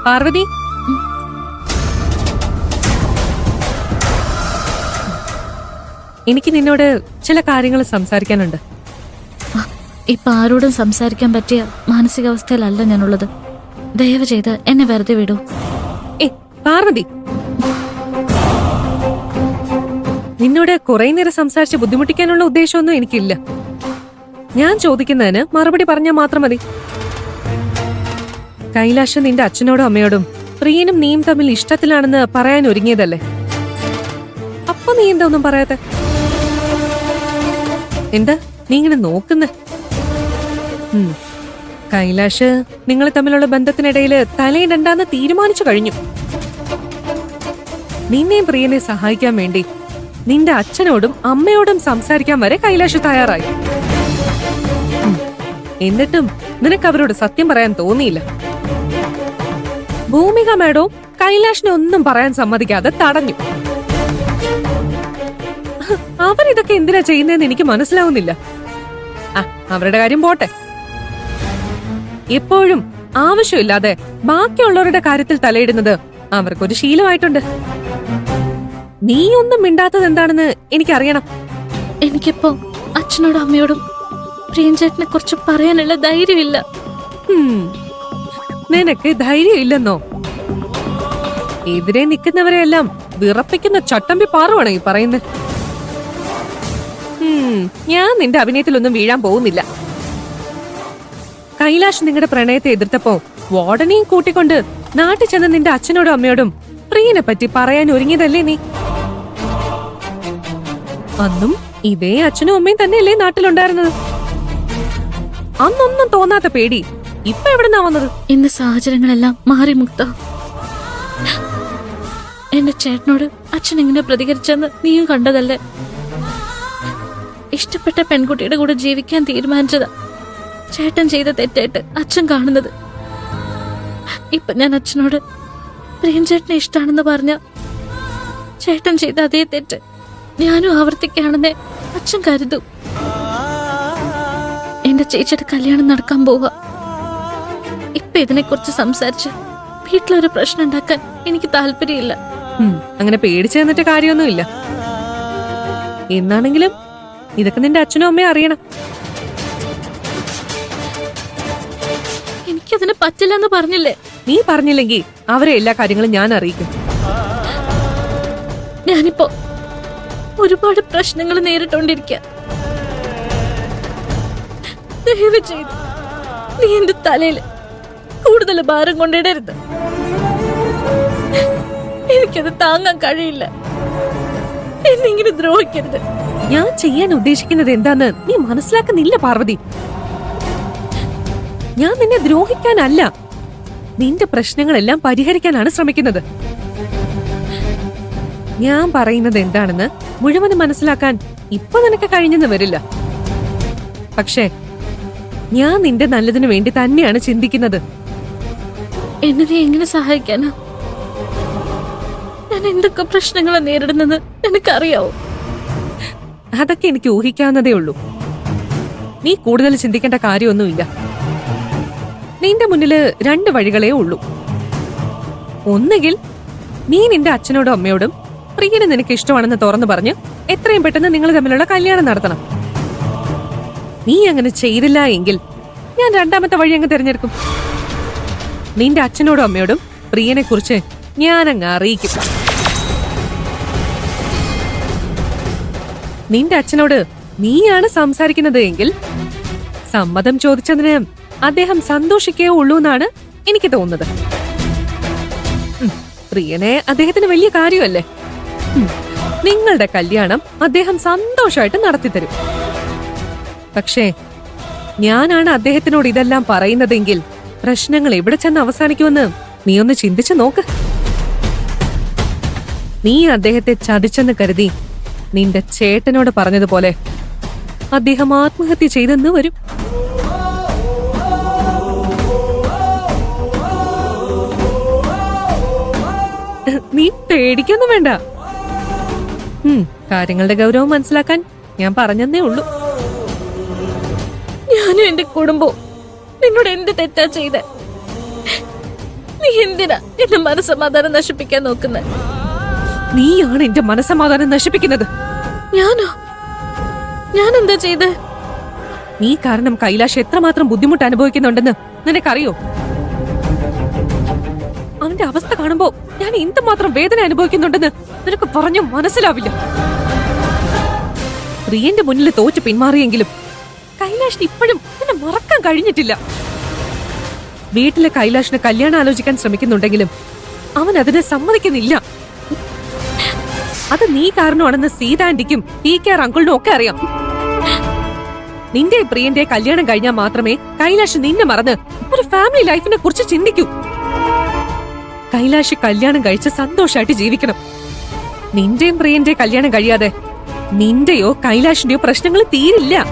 പാർവതി, എനിക്ക് നിന്നോട് ചില കാര്യങ്ങൾ സംസാരിക്കാനുണ്ട്. ഇപ്പൊ ആരോടും സംസാരിക്കാൻ പറ്റിയ മാനസികാവസ്ഥയിലല്ല ഞാനുള്ളത്. ദയവ് ചെയ്ത് എന്നെ വെറുതെ വിടൂ. പാർവതി, നിന്നോട് കുറെ നേരം സംസാരിച്ച് ബുദ്ധിമുട്ടിക്കാനുള്ള ഉദ്ദേശമൊന്നും എനിക്കില്ല. ഞാൻ ചോദിക്കുന്നതിന് മറുപടി പറഞ്ഞാൽ മാത്രം മതി. കൈലാഷ് നിന്റെ അച്ഛനോടും അമ്മയോടും പ്രിയനും നീയും തമ്മിൽ ഇഷ്ടത്തിലാണെന്ന് പറയാൻ ഒരുങ്ങിയതല്ലേ? അപ്പൊ നീ എന്താ ഒന്നും പറയാത്തെ? എന്താ നീ ഇങ്ങനെ നോക്കുന്നേ? കൈലാഷ് നിങ്ങൾ തമ്മിലുള്ള ബന്ധത്തിനിടയിൽ തലയിടണ്ടെന്ന് തീരുമാനിച്ചു കഴിഞ്ഞു. നിന്നെയും പ്രിയനെ സഹായിക്കാൻ വേണ്ടി നിന്റെ അച്ഛനോടും അമ്മയോടും സംസാരിക്കാൻ വരെ കൈലാഷ് തയ്യാറായി. എന്നിട്ടും നിനക്ക് അവരോട് സത്യം പറയാൻ തോന്നിയില്ല. ഭൂമിക മാഡവും കൈലാഷിനെ ഒന്നും പറയാൻ സമ്മതിക്കാതെ തടഞ്ഞു. അവരിതൊക്കെ എന്തിനാ ചെയ്യുന്നതെന്ന് എനിക്ക് മനസ്സിലാവുന്നില്ല. അവരുടെ കാര്യം പോട്ടെ. എപ്പോഴും ആവശ്യമില്ലാതെ ബാക്കിയുള്ളവരുടെ കാര്യത്തിൽ തലയിടുന്നത് അവർക്കൊരു ശീലമായിട്ടുണ്ട്. നീ ഒന്നും മിണ്ടാത്തത് എന്താണെന്ന് എനിക്കറിയണം. എനിക്കിപ്പോ അച്ഛനോടും അമ്മയോടും പ്രിയൻചേട്ടനെ കുറിച്ച് പറയാനുള്ള ധൈര്യമില്ല. നിനക്ക് ധൈര്യമില്ലെന്നോ? എതിരെ നിൽക്കുന്നവരെയെല്ലാം വിറപ്പിക്കുന്ന ചട്ടമ്പി പാറുവാണ് ഈ പറയുന്നത്. ഞാൻ നിന്റെ അഭിനയത്തിലൊന്നും വീഴാൻ പോകുന്നില്ല. കൈലാഷ് നിങ്ങളുടെ പ്രണയത്തെ എതിർത്തപ്പോ വാർഡനെയും കൂട്ടിക്കൊണ്ട് നാട്ടിൽ ചെന്ന് നിന്റെ അച്ഛനോടും അമ്മയോടും പ്രിയനെ പറ്റി പറയാൻ ഒരുങ്ങിയതല്ലേ നീ? അന്നും ഇതേ അച്ഛനും അമ്മയും തന്നെയല്ലേ നാട്ടിലുണ്ടായിരുന്നത്? അന്നൊന്നും തോന്നാത്ത പേടി ഇപ്പൊ എവിടുന്നാ വന്നത്? ഇന്ന് സാഹചര്യങ്ങളെല്ലാം മാറി മുക്ത. എന്റെ ചേട്ടനോട് അച്ഛൻ എങ്ങനെ പ്രതികരിച്ചെന്ന് നീയും കണ്ടതല്ലേ? ഇഷ്ടപ്പെട്ട പെൺകുട്ടിയുടെ കൂടെ ജീവിക്കാൻ തീരുമാനിച്ചതാ ചേട്ടൻ ചെയ്ത തെറ്റായിട്ട് അച്ഛൻ കാണുന്നത്. ഇപ്പൊ ഞാൻ അച്ഛനോട് പ്രിയൻചേട്ടനെ ഇഷ്ടാണെന്ന് പറഞ്ഞ ചേട്ടൻ ചെയ്ത അതേ തെറ്റ് ഞാനും ആവർത്തിക്കുകയാണെന്നേ അച്ഛൻ കരുതും. എന്റെ ചേച്ചിയുടെ കല്യാണം നടക്കാൻ പോവാ. ഇപ്പൊ ഇതിനെക്കുറിച്ച് സംസാരിച്ച് വീട്ടിലൊരു പ്രശ്നം ഉണ്ടാക്കാൻ എനിക്ക് താല്പര്യമില്ല. അങ്ങനെ പേടിച്ചു തന്നിട്ട് കാര്യമൊന്നുമില്ല. എന്നാണെങ്കിലും ഇതൊക്കെ നിന്റെ അച്ഛനും അമ്മയും അറിയണം. എനിക്കതിന് പറ്റില്ലെന്ന് പറഞ്ഞില്ലേ? നീ പറഞ്ഞില്ലെങ്കിൽ അവരെ എല്ലാ കാര്യങ്ങളും ഞാൻ അറിയിക്കും. ഞാനിപ്പോ ഒരുപാട് പ്രശ്നങ്ങൾ നേരിട്ടോണ്ടിരിക്ക. ദയവ് ചെയ്ത് നീ എന്റെ തലയിൽ കൂടുതൽ ഭാരം കൊണ്ടിടരുത്. എനിക്കത് താങ്ങാൻ കഴിയില്ല. എന്നെങ്കിലും ദ്രോഹിക്കരുത്. ഞാൻ ചെയ്യാൻ ഉദ്ദേശിക്കുന്നത് എന്താന്ന് നീ മനസ്സിലാക്കുന്നില്ല പാർവതി. ഞാൻ നിന്നെ ദ്രോഹിക്കാനല്ല, നിന്റെ പ്രശ്നങ്ങളെല്ലാം പരിഹരിക്കാനാണ് ശ്രമിക്കുന്നത്. ഞാൻ പറയുന്നത് എന്താണെന്ന് മുഴുവനും മനസ്സിലാക്കാൻ ഇപ്പൊ നിനക്ക് കഴിഞ്ഞെന്ന് വരില്ല. പക്ഷേ ഞാൻ നിന്റെ നല്ലതിനു വേണ്ടി തന്നെയാണ് ചിന്തിക്കുന്നത്. എന്നെ നീ എങ്ങനെ സഹായിക്കാനാ? ഞാൻ എന്തൊക്കെ പ്രശ്നങ്ങളാണ് നേരിടുന്നത് നിനക്കറിയാവോ? അതൊക്കെ എനിക്ക് ഊഹിക്കാവുന്നതേ ഉള്ളൂ. നീ കൂടുതൽ ചിന്തിക്കേണ്ട കാര്യമൊന്നുമില്ല. നിന്റെ മുന്നില് 2 വഴികളേ ഉള്ളൂ. ഒന്നുകിൽ നീ നിന്റെ അച്ഛനോടും അമ്മയോടും പ്രിയനെ നിനക്ക് ഇഷ്ടമാണെന്ന് തുറന്നു പറഞ്ഞ് എത്രയും പെട്ടെന്ന് നിങ്ങൾ തമ്മിലുള്ള കല്യാണം നടത്തണം. നീ അങ്ങനെ ചെയ്തില്ല എങ്കിൽ ഞാൻ 2ാമത്തെ വഴി അങ്ങ് തിരഞ്ഞെടുക്കും. നിന്റെ അച്ഛനോടും അമ്മയോടും പ്രിയനെ കുറിച്ച് ഞാനങ്ങ് അറിയിക്കും. നിന്റെ അച്ഛനോട് നീയാണ് സംസാരിക്കുന്നത് എങ്കിൽ സമ്മതം ചോദിച്ചതിന് അദ്ദേഹം സന്തോഷിക്കേ ഉള്ളൂ എന്നാണ് എനിക്ക് തോന്നുന്നത്. പ്രിയനെ അദ്ദേഹത്തിന് വലിയ കാര്യമല്ലേ? നിങ്ങളുടെ കല്യാണം അദ്ദേഹം സന്തോഷമായിട്ട് നടത്തിത്തരും. പക്ഷേ ഞാനാണ് അദ്ദേഹത്തിനോട് ഇതെല്ലാം പറയുന്നതെങ്കിൽ പ്രശ്നങ്ങൾ എവിടെ ചെന്ന് അവസാനിക്കുമെന്ന് നീ ഒന്ന് ചിന്തിച്ചു നോക്ക്. നീ അദ്ദേഹത്തെ ചതിച്ചെന്ന് കരുതി നിന്റെ ചേട്ടനോട് പറഞ്ഞതുപോലെ അദ്ദേഹം ആത്മഹത്യ ചെയ്തെന്ന് വരും. നീ പേടിക്കൊന്നും വേണ്ട. കാര്യങ്ങളുടെ ഗൗരവം മനസ്സിലാക്കാൻ ഞാൻ പറഞ്ഞെന്നേ ഉള്ളൂ. ഞാനും എന്റെ കുടുംബവും നിന്നോട് എന്ത് തെറ്റാ ചെയ്ത? നീ എന്തിനാ എന്റെ മനസ്സമാധാനം നശിപ്പിക്കാൻ നോക്കുന്നത്? നീയാണ് എന്റെ മനസ്സമാധാനം നശിപ്പിക്കുന്നത്. ഞാനോ? ഞാൻ എന്താ ചെയ്ത്? നീ കാരണം കൈലാഷ് എത്രമാത്രം ബുദ്ധിമുട്ട് അനുഭവിക്കുന്നുണ്ടെന്ന് നിനക്കറിയോ? അവന്റെ അവസ്ഥ കാണുമ്പോ ഞാൻ എന്തുമാത്രം വേദന അനുഭവിക്കുന്നുണ്ടെന്ന് നിനക്ക് പറഞ്ഞു മനസ്സിലാവില്ല. പ്രിയന്റെ മുന്നിൽ തോറ്റ് പിന്മാറിയെങ്കിലും കൈലാഷിന് ഇപ്പോഴും എന്നെ മറക്കാൻ കഴിഞ്ഞിട്ടില്ല. വീട്ടിലെ കൈലാഷിന് കല്യാണം ആലോചിക്കാൻ ശ്രമിക്കുന്നുണ്ടെങ്കിലും അവൻ അതിനെ സമ്മതിക്കുന്നില്ല. അത് നീ കാരണമാണെന്ന് സീത ആന്റിക്കും TKR അങ്കിളിനും ഒക്കെ അറിയാം. നിന്റെ പ്രിയന്റെ കല്യാണം കഴിഞ്ഞാൽ മാത്രമേ കൈലാഷ് നിന്നെ മറന്ന് ഒരു ഫാമിലി ലൈഫിനെ കുറിച്ച് ചിന്തിക്കൂ. കൈലാഷ് കല്യാണം കഴിച്ച് സന്തോഷമായിട്ട് ജീവിക്കണം. നിന്റെയും പ്രിയന്റെ കല്യാണം കഴിയാതെ നിന്റെയോ കൈലാഷിന്റെയോ പ്രശ്നങ്ങൾ തീരില്ല.